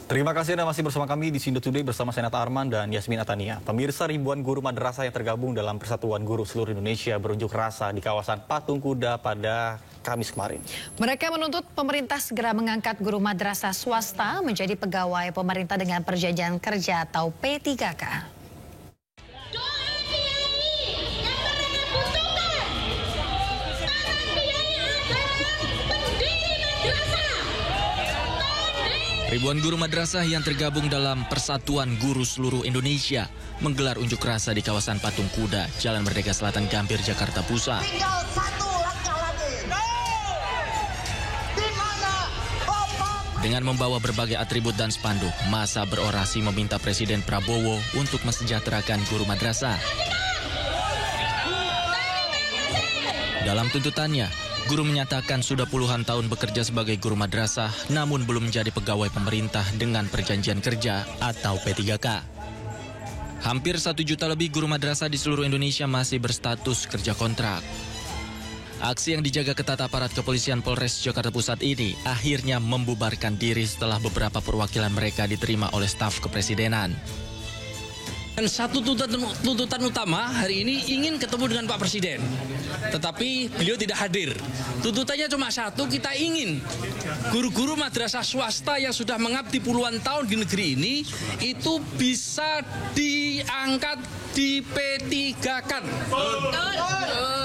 Terima kasih Anda masih bersama kami di Sindo Today bersama Senata Arman dan Yasmin Atania. Pemirsa, ribuan guru madrasah yang tergabung dalam Persatuan Guru Seluruh Indonesia berunjuk rasa di kawasan Patung Kuda pada Kamis kemarin. Mereka menuntut pemerintah segera mengangkat guru madrasah swasta menjadi pegawai pemerintah dengan perjanjian kerja atau P3K. Ribuan guru madrasah yang tergabung dalam Persatuan Guru Seluruh Indonesia menggelar unjuk rasa di kawasan Patung Kuda, Jalan Merdeka Selatan, Gambir, Jakarta Pusat. Tinggal satu langkah lagi. Dengan membawa berbagai atribut dan spanduk, massa berorasi meminta Presiden Prabowo untuk mensejahterakan guru madrasah. Dalam tuntutannya, guru menyatakan sudah puluhan tahun bekerja sebagai guru madrasah, namun belum menjadi pegawai pemerintah dengan perjanjian kerja atau P3K. Hampir 1 juta lebih guru madrasah di seluruh Indonesia masih berstatus kerja kontrak. Aksi yang dijaga ketat aparat kepolisian Polres Jakarta Pusat ini akhirnya membubarkan diri setelah beberapa perwakilan mereka diterima oleh staf kepresidenan. Dan satu tuntutan utama hari ini ingin ketemu dengan Pak Presiden, tetapi beliau tidak hadir. Tuntutannya cuma satu, kita ingin guru-guru madrasah swasta yang sudah mengabdi puluhan tahun di negeri ini itu bisa diangkat di P3K-kan.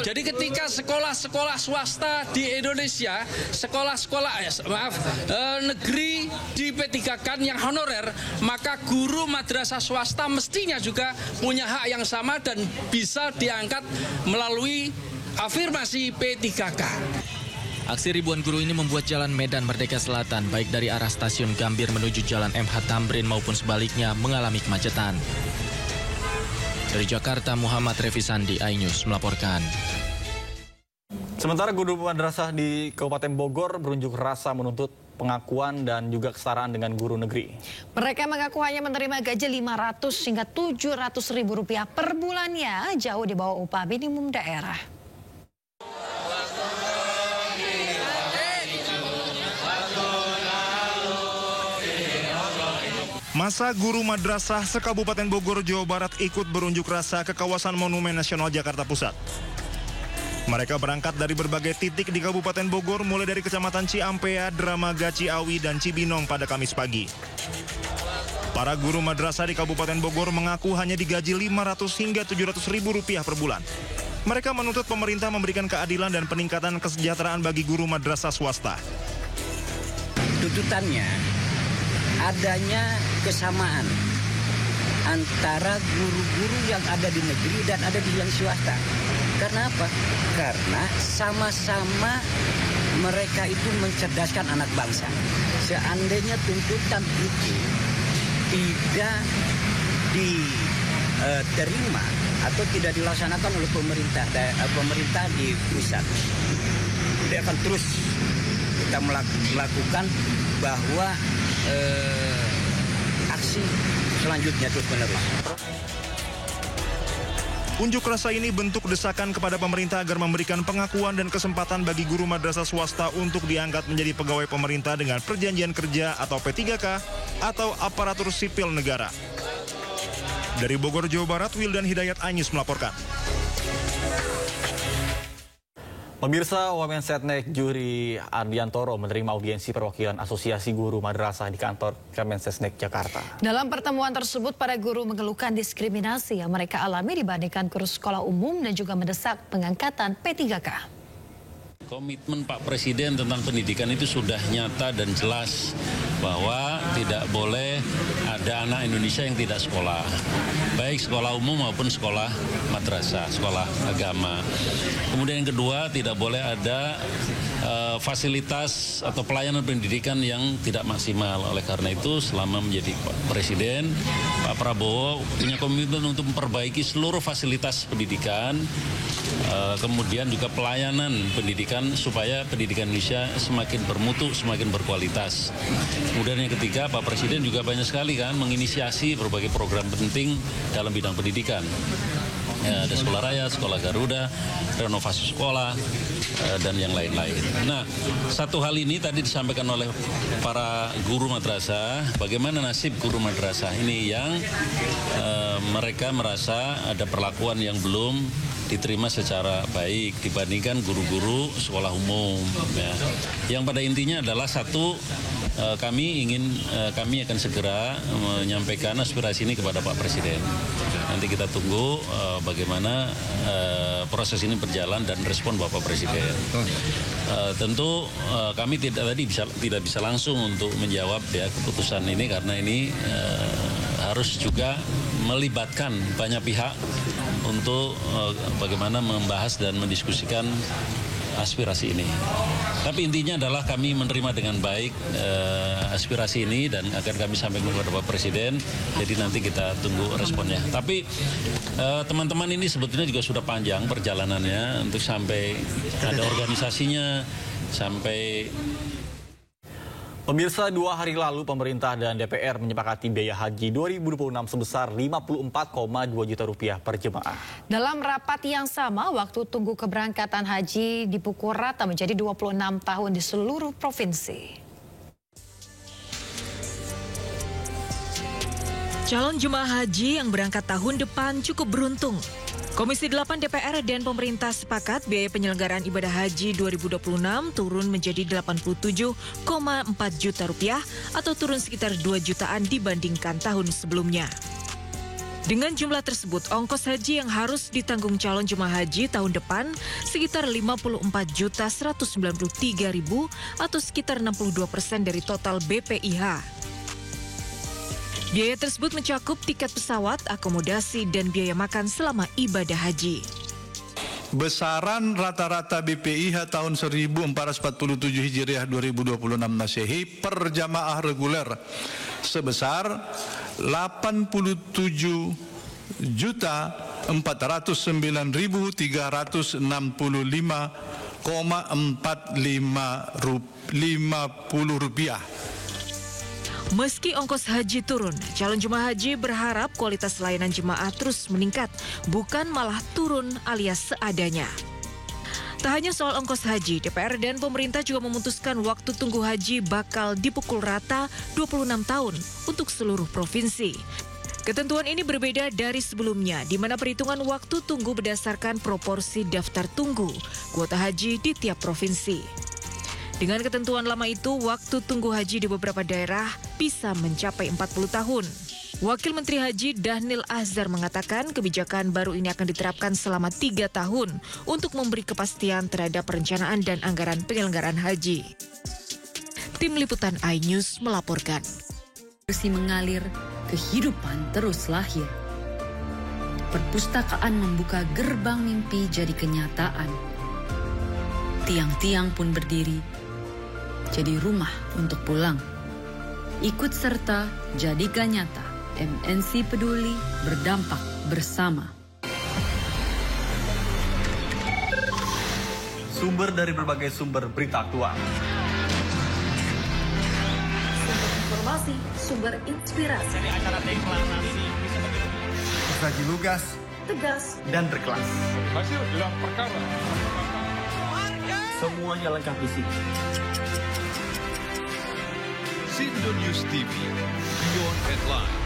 Jadi ketika sekolah-sekolah swasta di Indonesia, sekolah-sekolah negeri di P3K-kan yang honorer, maka guru madrasah swasta mestinya juga punya hak yang sama dan bisa diangkat melalui afirmasi P3K. Aksi ribuan guru ini membuat Jalan Medan Merdeka Selatan, baik dari arah stasiun Gambir menuju Jalan MH Tamrin maupun sebaliknya, mengalami kemacetan. Dari Jakarta, Muhammad Revisandi, iNews melaporkan. Sementara guru madrasah di Kabupaten Bogor berunjuk rasa menuntut pengakuan dan juga kesetaraan dengan guru negeri. Mereka mengaku hanya menerima gaji 500 hingga 700 ribu rupiah per bulannya, jauh di bawah upah minimum daerah. Masa guru madrasah se-Kabupaten Bogor, Jawa Barat ikut berunjuk rasa ke kawasan Monumen Nasional Jakarta Pusat. Mereka berangkat dari berbagai titik di Kabupaten Bogor, mulai dari Kecamatan Ciampea, Dramaga, Ciawi, dan Cibinong pada Kamis pagi. Para guru madrasah di Kabupaten Bogor mengaku hanya digaji 500 hingga 700 ribu rupiah per bulan. Mereka menuntut pemerintah memberikan keadilan dan peningkatan kesejahteraan bagi guru madrasah swasta. Tuntutannya adanya kesamaan antara guru-guru yang ada di negeri dan ada di yang swasta. Karena apa? Karena sama-sama mereka itu mencerdaskan anak bangsa. Seandainya tuntutan itu tidak diterima atau tidak dilaksanakan oleh pemerintah di pusat, dia akan terus kita melakukan bahwa aksi selanjutnya terus-menerus. Unjuk rasa ini bentuk desakan kepada pemerintah agar memberikan pengakuan dan kesempatan bagi guru madrasah swasta untuk diangkat menjadi pegawai pemerintah dengan perjanjian kerja atau P3K atau aparatur sipil negara. Dari Bogor, Jawa Barat, Wildan Hidayat, iNews melaporkan. Pemirsa, Wamensetnek Juri Ardiantoro menerima audiensi perwakilan Asosiasi Guru Madrasah di kantor Kemensesnek Jakarta. Dalam pertemuan tersebut, para guru mengeluhkan diskriminasi yang mereka alami dibandingkan guru sekolah umum dan juga mendesak pengangkatan P3K. Komitmen Pak Presiden tentang pendidikan itu sudah nyata dan jelas bahwa tidak boleh ada anak Indonesia yang tidak sekolah, baik sekolah umum maupun sekolah madrasah, sekolah agama. Kemudian yang kedua, tidak boleh ada fasilitas atau pelayanan pendidikan yang tidak maksimal. Oleh karena itu, selama menjadi Pak Presiden, Pak Prabowo punya komitmen untuk memperbaiki seluruh fasilitas pendidikan, kemudian juga pelayanan pendidikan supaya pendidikan Indonesia semakin bermutu, semakin berkualitas. Kemudian yang ketiga, Pak Presiden juga banyak sekali kan menginisiasi berbagai program penting dalam bidang pendidikan. Ada sekolah raya, sekolah Garuda, renovasi sekolah, dan yang lain-lain. Nah, satu hal ini tadi disampaikan oleh para guru madrasah, bagaimana nasib guru madrasah ini yang mereka merasa ada perlakuan yang belum diterima secara baik dibandingkan guru-guru sekolah umum. Ya. Yang pada intinya adalah satu, kami akan segera menyampaikan aspirasi ini kepada Pak Presiden. Nanti kita tunggu bagaimana proses ini berjalan dan respon Bapak Presiden. Tentu kami tidak bisa langsung untuk menjawab ya keputusan ini karena ini harus juga melibatkan banyak pihak untuk bagaimana membahas dan mendiskusikan aspirasi ini. Tapi intinya adalah kami menerima dengan baik aspirasi ini dan akan kami sampaikan kepada Bapak Presiden. Jadi nanti kita tunggu responnya. Tapi teman-teman ini sebetulnya juga sudah panjang perjalanannya untuk sampai ada organisasinya, sampai. Pemirsa, 2 hari lalu pemerintah dan DPR menyepakati biaya haji 2026 sebesar 54,2 juta rupiah per jemaah. Dalam rapat yang sama, waktu tunggu keberangkatan haji dipukul rata menjadi 26 tahun di seluruh provinsi. Calon jemaah haji yang berangkat tahun depan cukup beruntung. Komisi 8 DPR dan pemerintah sepakat biaya penyelenggaraan ibadah haji 2026 turun menjadi 87,4 juta rupiah atau turun sekitar 2 jutaan dibandingkan tahun sebelumnya. Dengan jumlah tersebut, ongkos haji yang harus ditanggung calon jemaah haji tahun depan sekitar 54.193.000 atau sekitar 62% dari total BPIH. Biaya tersebut mencakup tiket pesawat, akomodasi, dan biaya makan selama ibadah haji. Besaran rata-rata BPIH tahun 1447 Hijriah 2026 Masehi per jamaah reguler sebesar 87.409.365,45 rupiah. Meski ongkos haji turun, calon jemaah haji berharap kualitas layanan jemaah terus meningkat, bukan malah turun alias seadanya. Tak hanya soal ongkos haji, DPR dan pemerintah juga memutuskan waktu tunggu haji bakal dipukul rata 26 tahun untuk seluruh provinsi. Ketentuan ini berbeda dari sebelumnya, di mana perhitungan waktu tunggu berdasarkan proporsi daftar tunggu kuota haji di tiap provinsi. Dengan ketentuan lama itu, waktu tunggu haji di beberapa daerah bisa mencapai 40 tahun. Wakil Menteri Haji Dhanil Ahzar mengatakan kebijakan baru ini akan diterapkan selama 3 tahun untuk memberi kepastian terhadap perencanaan dan anggaran penyelenggaraan haji. Tim Liputan iNews melaporkan. Bersih mengalir, kehidupan terus lahir. Perpustakaan membuka gerbang mimpi jadi kenyataan. Tiang-tiang pun berdiri, jadi rumah untuk pulang. Ikut serta jadikan nyata. MNC Peduli, berdampak bersama. Sumber dari berbagai sumber berita aktual. Sumber informasi, sumber inspirasi. Dari acara deklarasi ini bisa berbagi lugas, tegas, dan berkelas. Hasil gelar perkara. Semuanya lengkap di sini. Sindo News TV, Beyond Headlines.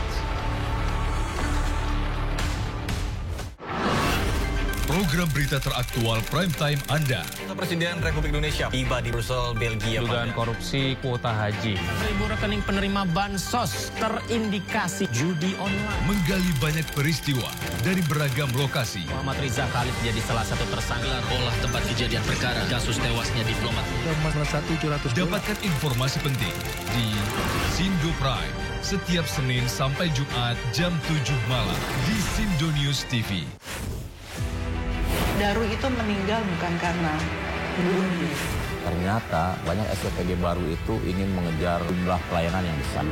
Program berita teraktual prime time Anda. Presiden Republik Indonesia tiba di Brussel, Belgia. Dugaan korupsi kuota haji. 1.000 rekening penerima bansos terindikasi judi online. Menggali banyak peristiwa dari beragam lokasi. Muhammad Riza Khalid jadi salah satu tersangka. Olah tempat kejadian perkara kasus tewasnya diplomat. Dapatkan informasi penting di Sindo Prime setiap Senin sampai Jumat jam 7 malam di Sindo News TV. Daru itu meninggal bukan karena bunuh diri. Ternyata banyak SPPG baru itu ingin mengejar jumlah pelayanan yang besar.